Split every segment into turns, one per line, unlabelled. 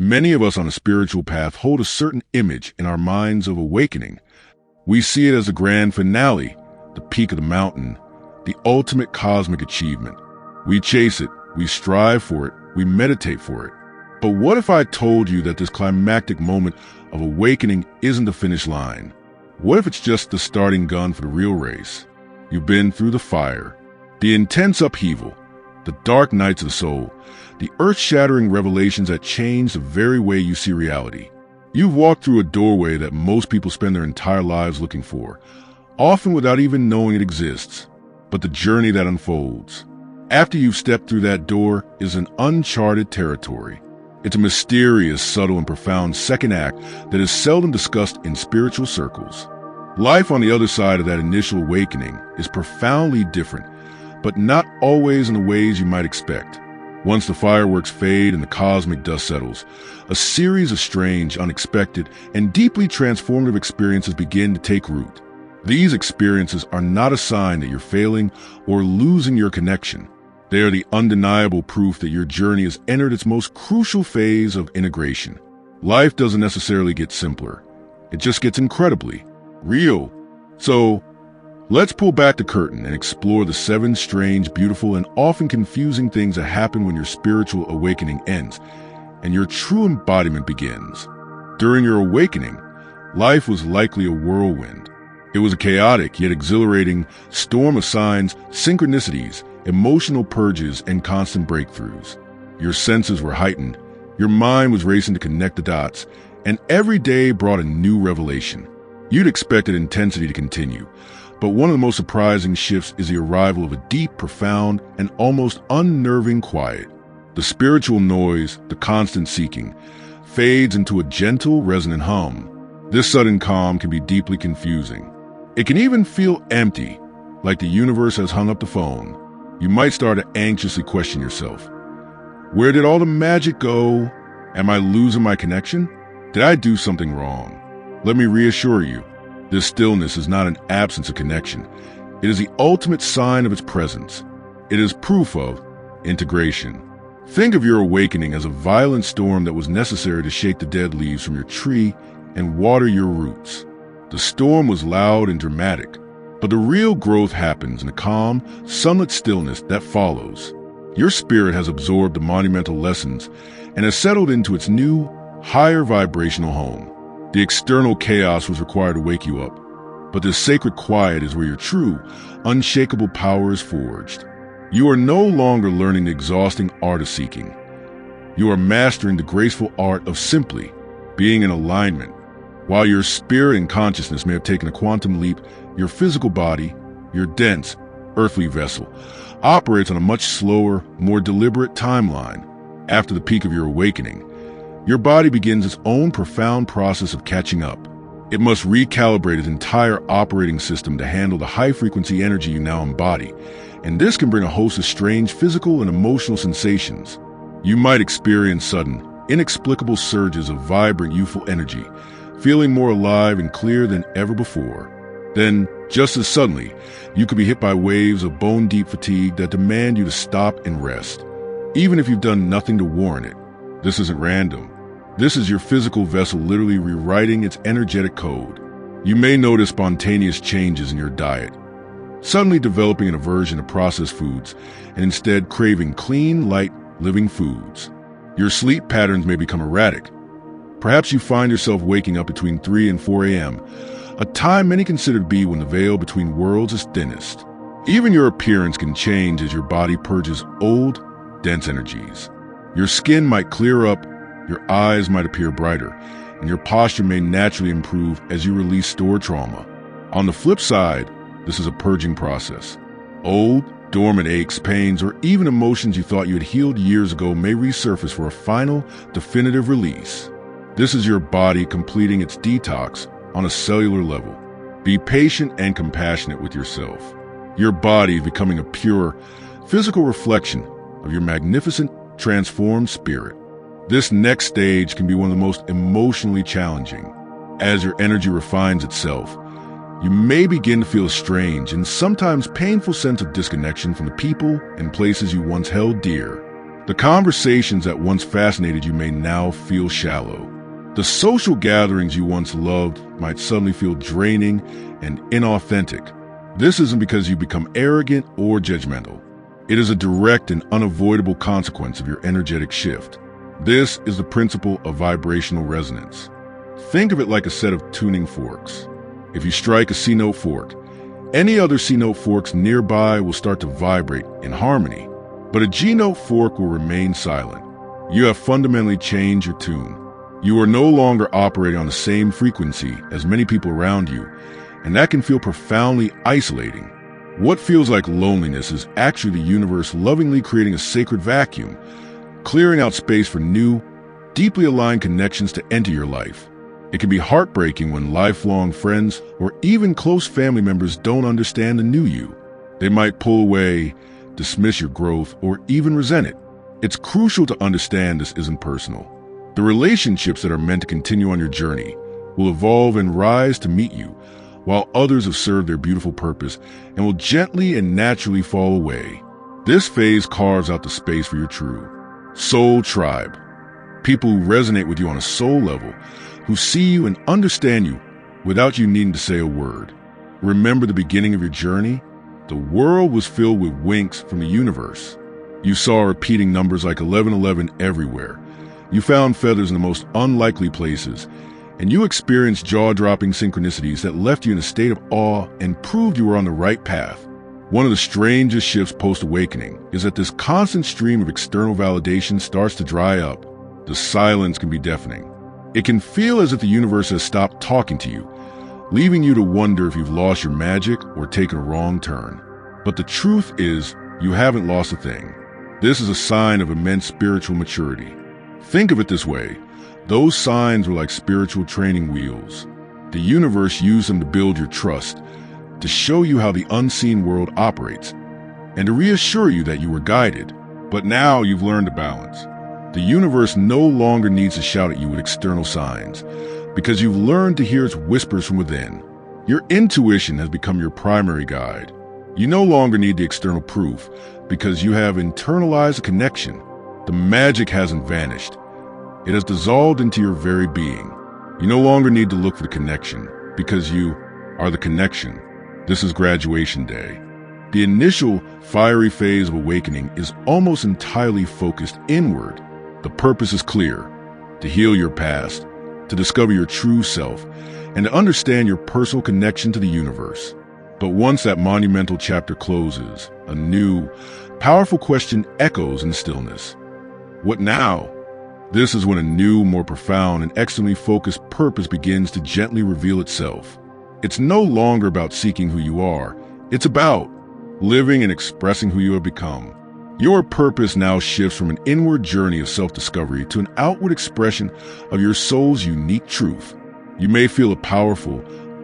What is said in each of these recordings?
Many of us on a spiritual path hold a certain image in our minds of awakening. We see it as the grand finale, the peak of the mountain, the ultimate cosmic achievement. We chase it, we strive for it, we meditate for it. But what if I told you that this climactic moment of awakening isn't the finish line? What if it's just the starting gun for the real race? You've been through the fire, the intense upheaval, the dark nights of the soul, the earth-shattering revelations that change the very way you see reality. You've walked through a doorway that most people spend their entire lives looking for, often without even knowing it exists. But the journey that unfolds after you've stepped through that door is an uncharted territory. It's a mysterious, subtle, and profound second act that is seldom discussed in spiritual circles. Life on the other side of that initial awakening is profoundly different, but not always in the ways you might expect. Once the fireworks fade and the cosmic dust settles, a series of strange, unexpected, and deeply transformative experiences begin to take root. These experiences are not a sign that you're failing or losing your connection. They are the undeniable proof that your journey has entered its most crucial phase of integration. Life doesn't necessarily get simpler. It just gets incredibly real. So, let's pull back the curtain and explore the 7 strange, beautiful, and often confusing things that happen when your spiritual awakening ends and your true embodiment begins. During your awakening, life was likely a whirlwind. It was a chaotic yet exhilarating storm of signs, synchronicities, emotional purges, and constant breakthroughs. Your senses were heightened, your mind was racing to connect the dots, and every day brought a new revelation. You'd expected intensity to continue, but one of the most surprising shifts is the arrival of a deep, profound, and almost unnerving quiet. The spiritual noise, the constant seeking, fades into a gentle, resonant hum. This sudden calm can be deeply confusing. It can even feel empty, like the universe has hung up the phone. You might start to anxiously question yourself. Where did all the magic go? Am I losing my connection? Did I do something wrong? Let me reassure you, this stillness is not an absence of connection. It is the ultimate sign of its presence. It is proof of integration. Think of your awakening as a violent storm that was necessary to shake the dead leaves from your tree and water your roots. The storm was loud and dramatic, but the real growth happens in the calm, sunlit stillness that follows. Your spirit has absorbed the monumental lessons and has settled into its new, higher vibrational home. The external chaos was required to wake you up, but this sacred quiet is where your true, unshakable power is forged. You are no longer learning the exhausting art of seeking. You are mastering the graceful art of simply being in alignment. While your spirit and consciousness may have taken a quantum leap, your physical body, your dense, earthly vessel, operates on a much slower, more deliberate timeline. After the peak of your awakening, your body begins its own profound process of catching up. It must recalibrate its entire operating system to handle the high-frequency energy you now embody, and this can bring a host of strange physical and emotional sensations. You might experience sudden, inexplicable surges of vibrant, youthful energy, feeling more alive and clear than ever before. Then, just as suddenly, you could be hit by waves of bone-deep fatigue that demand you to stop and rest, even if you've done nothing to warrant it. This isn't random. This is your physical vessel literally rewriting its energetic code. You may notice spontaneous changes in your diet, suddenly developing an aversion to processed foods and instead craving clean, light, living foods. Your sleep patterns may become erratic. Perhaps you find yourself waking up between 3 and 4 a.m., a time many consider to be when the veil between worlds is thinnest. Even your appearance can change as your body purges old, dense energies. Your skin might clear up, your eyes might appear brighter, and your posture may naturally improve as you release stored trauma. On the flip side, this is a purging process. Old, dormant aches, pains, or even emotions you thought you had healed years ago may resurface for a final, definitive release. This is your body completing its detox on a cellular level. Be patient and compassionate with yourself. Your body is becoming a pure, physical reflection of your magnificent, transformed spirit. This next stage can be one of the most emotionally challenging. As your energy refines itself, you may begin to feel a strange and sometimes painful sense of disconnection from the people and places you once held dear. The conversations that once fascinated you may now feel shallow. The social gatherings you once loved might suddenly feel draining and inauthentic. This isn't because you become arrogant or judgmental. It is a direct and unavoidable consequence of your energetic shift. This is the principle of vibrational resonance. Think of it like a set of tuning forks. If you strike a C note fork, any other C note forks nearby will start to vibrate in harmony, but a G note fork will remain silent. You have fundamentally changed your tune. You are no longer operating on the same frequency as many people around you, and that can feel profoundly isolating. What feels like loneliness is actually the universe lovingly creating a sacred vacuum, clearing out space for new, deeply aligned connections to enter your life. It can be heartbreaking when lifelong friends or even close family members don't understand the new you. They might pull away, dismiss your growth, or even resent it. It's crucial to understand this isn't personal. The relationships that are meant to continue on your journey will evolve and rise to meet you, while others have served their beautiful purpose and will gently and naturally fall away. This phase carves out the space for your true soul tribe, people who resonate with you on a soul level, who see you and understand you without you needing to say a word. Remember the beginning of your journey? The world was filled with winks from the universe. You saw repeating numbers like 1111 everywhere. You found feathers in the most unlikely places, and you experienced jaw-dropping synchronicities that left you in a state of awe and proved you were on the right path. One of the strangest shifts post-awakening is that this constant stream of external validation starts to dry up. The silence can be deafening. It can feel as if the universe has stopped talking to you, leaving you to wonder if you've lost your magic or taken a wrong turn. But the truth is, you haven't lost a thing. This is a sign of immense spiritual maturity. Think of it this way. Those signs were like spiritual training wheels. The universe used them to build your trust, to show you how the unseen world operates, and to reassure you that you were guided. But now you've learned to balance. The universe no longer needs to shout at you with external signs, because you've learned to hear its whispers from within. Your intuition has become your primary guide. You no longer need the external proof, because you have internalized a connection. The magic hasn't vanished. It has dissolved into your very being. You no longer need to look for the connection, because you are the connection. This is graduation day. The initial fiery phase of awakening is almost entirely focused inward. The purpose is clear: to heal your past, to discover your true self, and to understand your personal connection to the universe. But once that monumental chapter closes, a new, powerful question echoes in stillness. What now? This is when a new, more profound, and externally focused purpose begins to gently reveal itself. It's no longer about seeking who you are. It's about living and expressing who you have become. Your purpose now shifts from an inward journey of self-discovery to an outward expression of your soul's unique truth. You may feel a powerful,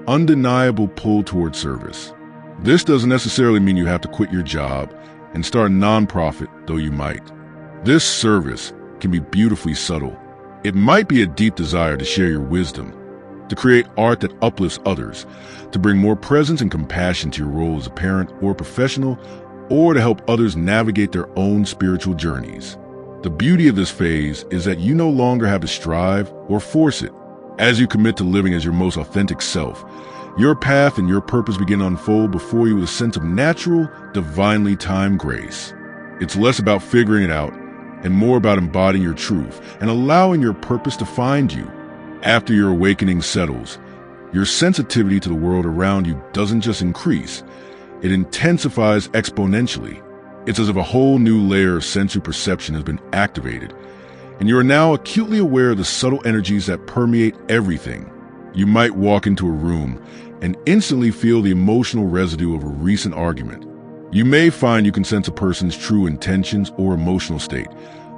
undeniable pull toward service. This doesn't necessarily mean you have to quit your job and start a nonprofit, though you might. This service can be beautifully subtle. It might be a deep desire to share your wisdom, to create art that uplifts others, to bring more presence and compassion to your role as a parent or professional, or to help others navigate their own spiritual journeys. The beauty of this phase is that you no longer have to strive or force it. As you commit to living as your most authentic self, your path and your purpose begin to unfold before you with a sense of natural, divinely timed grace. It's less about figuring it out and more about embodying your truth and allowing your purpose to find you. After your awakening settles, your sensitivity to the world around you doesn't just increase, it intensifies exponentially. It's as if a whole new layer of sensory perception has been activated, and you are now acutely aware of the subtle energies that permeate everything. You might walk into a room and instantly feel the emotional residue of a recent argument. You may find you can sense a person's true intentions or emotional state,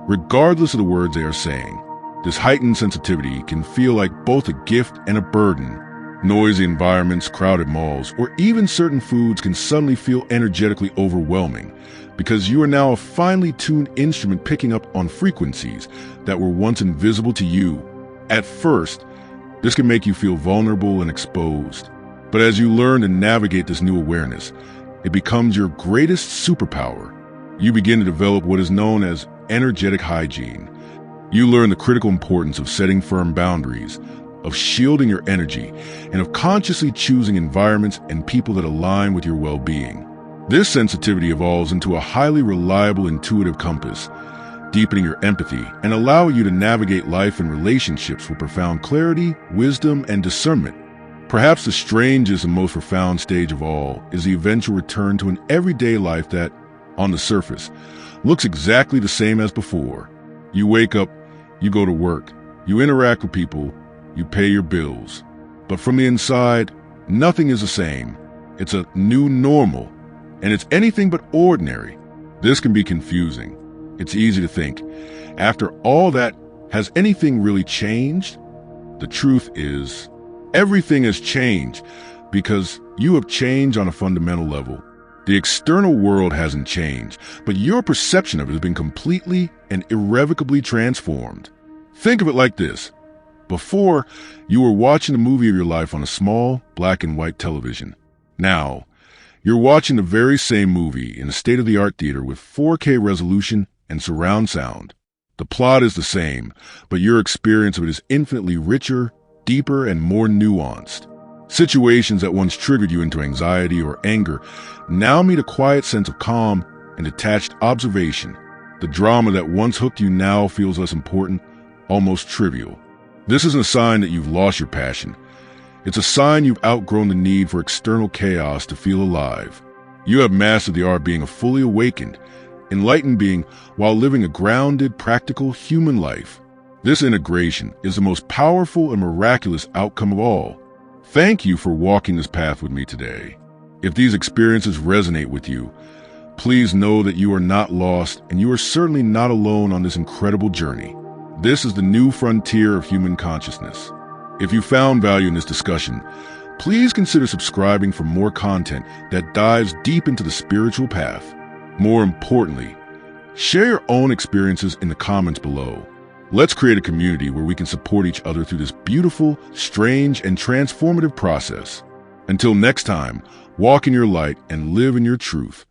regardless of the words they are saying. This heightened sensitivity can feel like both a gift and a burden. Noisy environments, crowded malls, or even certain foods can suddenly feel energetically overwhelming because you are now a finely tuned instrument picking up on frequencies that were once invisible to you. At first, this can make you feel vulnerable and exposed. But as you learn to navigate this new awareness, it becomes your greatest superpower. You begin to develop what is known as energetic hygiene. You learn the critical importance of setting firm boundaries, of shielding your energy, and of consciously choosing environments and people that align with your well-being. This sensitivity evolves into a highly reliable intuitive compass, deepening your empathy and allowing you to navigate life and relationships with profound clarity, wisdom, and discernment. Perhaps the strangest and most profound stage of all is the eventual return to an everyday life that, on the surface, looks exactly the same as before. You wake up, you go to work, you interact with people, you pay your bills. But from the inside, nothing is the same. It's a new normal, and it's anything but ordinary. This can be confusing. It's easy to think, after all that, has anything really changed? The truth is, everything has changed because you have changed on a fundamental level. The external world hasn't changed, but your perception of it has been completely and irrevocably transformed. Think of it like this. Before, you were watching the movie of your life on a small, black and white television. Now, you're watching the very same movie in a state-of-the-art theater with 4K resolution and surround sound. The plot is the same, but your experience of it is infinitely richer, deeper, and more nuanced. Situations that once triggered you into anxiety or anger now meet a quiet sense of calm and detached observation. The drama that once hooked you now feels less important, almost trivial. This isn't a sign that you've lost your passion. It's a sign you've outgrown the need for external chaos to feel alive. You have mastered the art of being a fully awakened, enlightened being while living a grounded, practical human life. This integration is the most powerful and miraculous outcome of all. Thank you for walking this path with me today. If these experiences resonate with you, please know that you are not lost and you are certainly not alone on this incredible journey. This is the new frontier of human consciousness. If you found value in this discussion, please consider subscribing for more content that dives deep into the spiritual path. More importantly, share your own experiences in the comments below. Let's create a community where we can support each other through this beautiful, strange, and transformative process. Until next time, walk in your light and live in your truth.